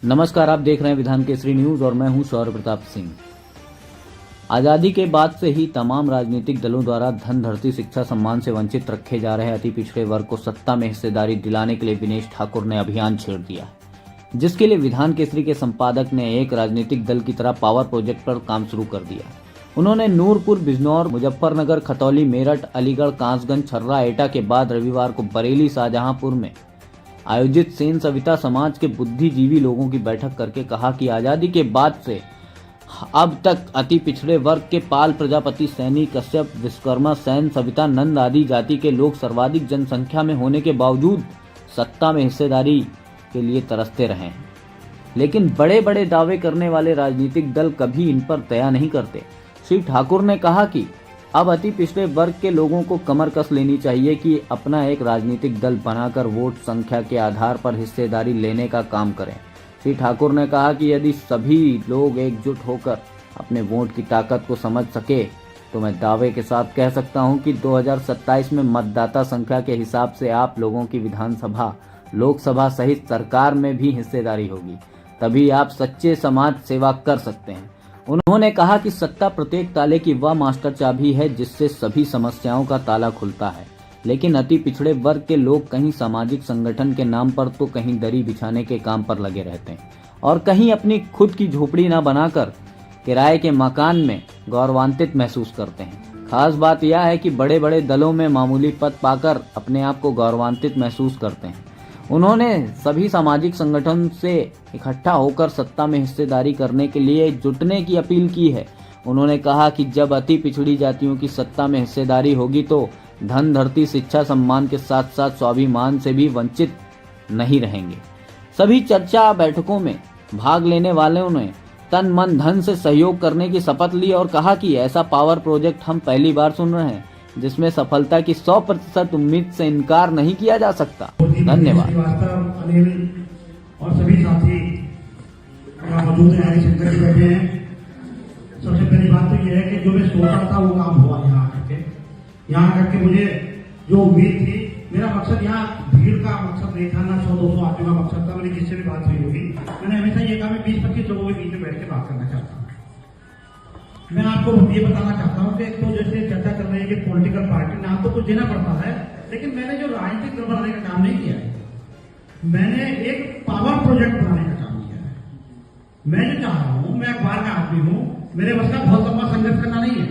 नमस्कार, आप देख रहे हैं विधान केसरी न्यूज और मैं हूं शौर्य प्रताप सिंह। आजादी के बाद से ही तमाम राजनीतिक दलों द्वारा धन धरती शिक्षा सम्मान से वंचित रखे जा रहे अति पिछड़े वर्ग को सत्ता में हिस्सेदारी दिलाने के लिए विनेश ठाकुर ने अभियान छेड़ दिया, जिसके लिए विधान केसरी के संपादक ने एक राजनीतिक दल की तरह पावर प्रोजेक्ट पर काम शुरू कर दिया। उन्होंने नूरपुर, बिजनौर, मुजफ्फरनगर, खतौली, मेरठ, अलीगढ़, कासगंज, छर्रा, एटा के बाद रविवार को बरेली, शाहजहांपुर में आयोजित सेन सविता समाज के बुद्धिजीवी लोगों की बैठक करके कहा कि आजादी के बाद से अब तक अति पिछड़े वर्ग के पाल, प्रजापति, सैनी, कश्यप, विश्वकर्मा, सैन, सविता, नंद आदि जाति के लोग सर्वाधिक जनसंख्या में होने के बावजूद सत्ता में हिस्सेदारी के लिए तरसते रहे हैं, लेकिन बड़े बड़े दावे करने वाले राजनीतिक दल कभी इन पर दया नहीं करते। श्री ठाकुर ने कहा कि अब अति पिछड़े वर्ग के लोगों को कमर कस लेनी चाहिए कि अपना एक राजनीतिक दल बनाकर वोट संख्या के आधार पर हिस्सेदारी लेने का काम करें। श्री ठाकुर ने कहा कि यदि सभी लोग एकजुट होकर अपने वोट की ताकत को समझ सके तो मैं दावे के साथ कह सकता हूं कि 2027 में मतदाता संख्या के हिसाब से आप लोगों की विधानसभा, लोकसभा सहित सरकार में भी हिस्सेदारी होगी, तभी आप सच्चे समाज सेवा कर सकते हैं। उन्होंने कहा कि सत्ता प्रत्येक ताले की वह मास्टर चाबी है जिससे सभी समस्याओं का ताला खुलता है, लेकिन अति पिछड़े वर्ग के लोग कहीं सामाजिक संगठन के नाम पर तो कहीं दरी बिछाने के काम पर लगे रहते हैं और कहीं अपनी खुद की झोपड़ी न बनाकर किराए के मकान में गौरवान्वित महसूस करते हैं। खास बात यह है कि बड़े बड़े दलों में मामूली पद पाकर अपने आप को गौरवान्वित महसूस करते हैं। उन्होंने सभी सामाजिक संगठन से इकट्ठा होकर सत्ता में हिस्सेदारी करने के लिए जुटने की अपील की है। उन्होंने कहा कि जब अति पिछड़ी जातियों की सत्ता में हिस्सेदारी होगी तो धन, धरती, शिक्षा सम्मान के साथ साथ स्वाभिमान से भी वंचित नहीं रहेंगे। सभी चर्चा बैठकों में भाग लेने वालों ने तन, मन, धन से सहयोग करने की शपथ ली और कहा कि ऐसा पावर प्रोजेक्ट हम पहली बार सुन रहे हैं जिसमें सफलता की 100% उम्मीद से इनकार नहीं किया जा सकता। धन्यवाद। अनिल और सभी साथी यहाँ मौजूद हैं, हरिशंकर जी बैठे हैं। सबसे पहली बात तो यह है कि जो मैं सोचा था वो काम हुआ। यहाँ करके मुझे जो उम्मीद थी, मेरा मकसद यहाँ भीड़ का मकसद नहीं था, ना 100-200 आदमी का मकसद था। मेरी जिससे भी बात हुई होगी, मैंने हमेशा ये कहा मैं 20-25 लोगों के बीच में बैठ के बात करना चाहता हूँ। मैं आपको ये बताना चाहता हूँ कि एक तो जैसे चर्चा कर रही है कि पॉलिटिकल पार्टी नाम तो कुछ देना पड़ता है, लेकिन मैंने जो राजनीतिक दल बनाने का काम नहीं किया है, मैंने एक पावर प्रोजेक्ट बनाने का काम किया है। मैं जो चाह रहा हूँ, मैं अखबार का आदमी हूँ, मेरे बस का बहुत लंबा संघर्ष करना नहीं है।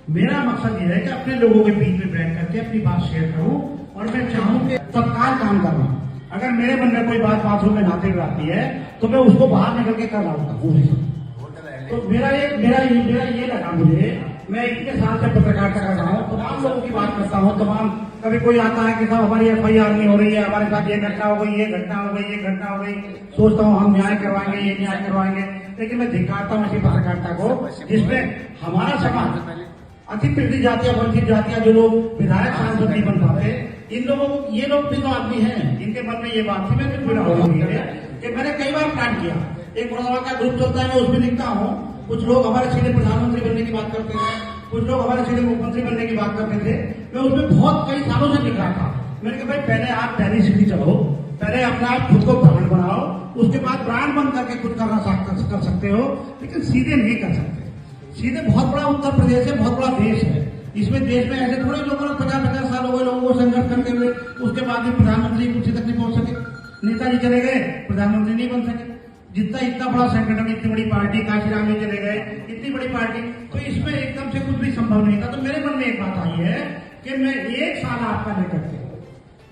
मेरा मकसद ये है कि अपने लोगों के बीच में बैठ करके अपनी बात शेयर करूँ और मैं चाहूँ कि तत्काल काम करना। अगर मेरे मन में कोई बात में नाते आती है तो मैं उसको बाहर निकल के कर लाऊंगा। तो मेरा ये लगा मुझे, मैं इतने साल से पत्रकारिता कर रहा हूँ, तमाम लोगों की बात करता हूँ, तमाम कभी कोई आता है कि साहब हमारी FIR नहीं हो रही है, हमारे साथ ये घटना हो गई, ये घटना हो गई, ये घटना हो गई, सोचता हूँ हम न्याय करवाएंगे, ये न्याय करवाएंगे, लेकिन मैं धिक्कारता हूँ ऐसी पत्रकारिता को जिसमें हमारा समाज अति पिछड़ी जातियां, वंचित जातियां, जो लोग विधायक सांसद नहीं बन पाते, इन लोगों को, ये लोग भी तो आदमी हैं जिनके मन में ये बात थी। मैं तो जुड़ा हुआ कि मैंने कई बार प्लान किया, एक मुरादाबाद का ग्रुप चलता है, मैं उसमें लिखता हूँ, कुछ लोग हमारे सीधे प्रधानमंत्री बनने की बात करते हैं, कुछ लोग हमारे सीधे मुख्यमंत्री बनने की बात करते थे। मैं उसमें बहुत कई सालों से लिख रहा था। मैंने कहा भाई पहले आप पहली सीढ़ी चलो, पहले अपना आप खुद को ब्रांड बनाओ, उसके बाद ब्रांड बन करके कुछ करना कर सकते हो, लेकिन सीधे नहीं कर सकते। सीधे बहुत बड़ा उत्तर प्रदेश है, बहुत बड़ा देश है, इसमें देश में ऐसे थोड़े लोगों ने 50-50 साल हो गए लोगों को संघर्ष करते हुए, उसके बाद भी प्रधानमंत्री कुर्सी तक नहीं पहुंच सके। नेताजी चले गए, प्रधानमंत्री नहीं बन सके। इतना बड़ा संगठन, इतनी बड़ी पार्टी, काशीराम जी चले गए, इतनी बड़ी पार्टी, तो इसमें एकदम से कुछ भी संभव नहीं था। तो मेरे मन में एक बात आई है कि मैं 1 साल आपका लेकर के,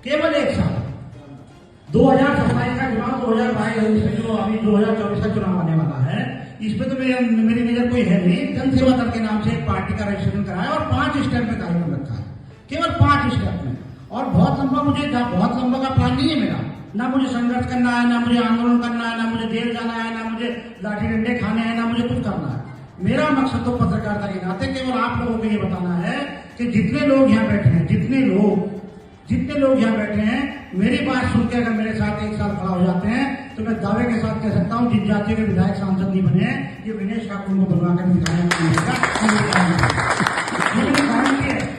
केवल 1 साल, 2027 का चुनाव, 2022 जो अभी 2024 का चुनाव आने वाला है, इसमें तो मेरी नजर कोई है नहीं। जनसेवा दल के नाम से एक पार्टी का रजिस्ट्रेशन कराया और 5 स्टेप में कार्यक्रम रखा है, केवल 5 स्टेप में। और बहुत लंबा का प्लान नहीं है मेरा, ना मुझे संघर्ष करना है, ना मुझे आंदोलन करना है, ना मुझे जेल जाना है, ना मुझे लाठी डंडे खाने हैं, ना मुझे कुछ करना है। मेरा मकसद तो पत्रकारिता के नाते केवल आप लोगों को ये बताना है कि जितने लोग यहाँ बैठे हैं, जितने लोग यहाँ बैठे हैं, मेरी बात सुन के अगर मेरे साथ 1 साल खड़ा हो जाते हैं तो मैं दावे के साथ कह सकता हूँ, जिन जातियों के विधायक सांसद नहीं बने, ये विनेश ठाकुर को बनवा कर दिखाया।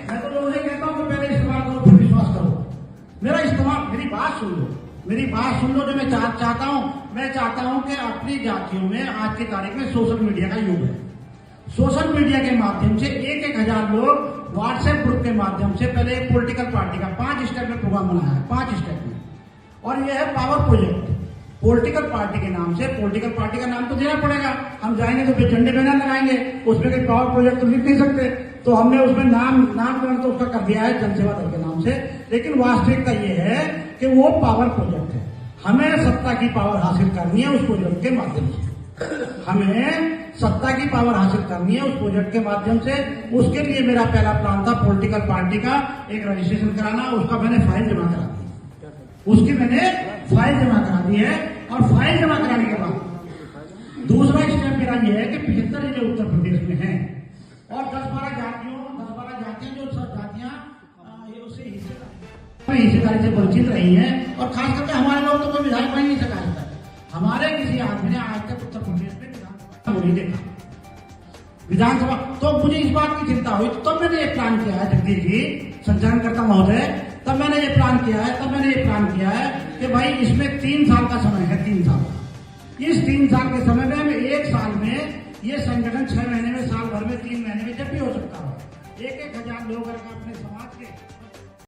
मैं तो लोगों से कहता हूँ कि पहले इस्तेमाल करो फिर विश्वास करो। मेरा इस्तेमाल, मेरी बात सुन लो, मेरी बात सुन लो जो मैं चाहता हूं। मैं चाहता हूं कि अपनी जातियों में आज की तारीख में सोशल मीडिया का युग है। सोशल मीडिया के माध्यम से 1,000 लोग व्हाट्सएप ग्रुप के माध्यम से पहले एक पॉलिटिकल पार्टी का 5 स्टेप में प्रोग्राम बनाया है, 5 स्टेप में, और यह है पावर प्रोजेक्ट। पॉलिटिकल पार्टी के नाम से, पॉलिटिकल पार्टी का नाम तो देना पड़ेगा। हम जाएंगे तो फिर झंडे बैनर लगाएंगे, उसमें कोई पावर प्रोजेक्ट तो लिख नहीं सकते, तो हमने उसमें नामकरण तो उसका कर दिया है जनसेवा दल के नाम से। लेकिन वास्तविकता यह है कि वो पावर प्रोजेक्ट है। हमें सत्ता की पावर हासिल करनी है उस प्रोजेक्ट के माध्यम से। हमें सत्ता की पावर हासिल करनी है उस प्रोजेक्ट के माध्यम से। उसके लिए मेरा पहला प्लान था पॉलिटिकल पार्टी का एक रजिस्ट्रेशन कराना। उसका मैंने फाइल जमा करा दी, उसकी मैंने फाइल जमा करा दी है। और फाइल जमा कराने के बाद दूसरा स्टेप मेरा यह है कि 75 जिले उत्तर प्रदेश में हैं और 10-12 जातियां जो सब जातियां उससे हिस्सेदारी से वंचित रही हैं। और खास करके हमारे लोग तो कोई विधायक बन नहीं सका है। हमारे किसी आदमी ने आज तक उत्तर प्रदेश में विधानसभा नहीं देखा, विधानसभा। तो मुझे इस बात की चिंता हुई, तो तब मैंने ये प्लान किया है, जगदीश जी, संचालनकर्ता महोदय, तब मैंने ये प्लान किया है कि भाई इसमें 3 साल का समय है, 3 साल। इस 3 साल के समय में हम 1 साल में ये संगठन 6 महीने में, साल भर में, 3 महीने में जब भी हो सकता हो 1,000 लोग अगर अपने समाज के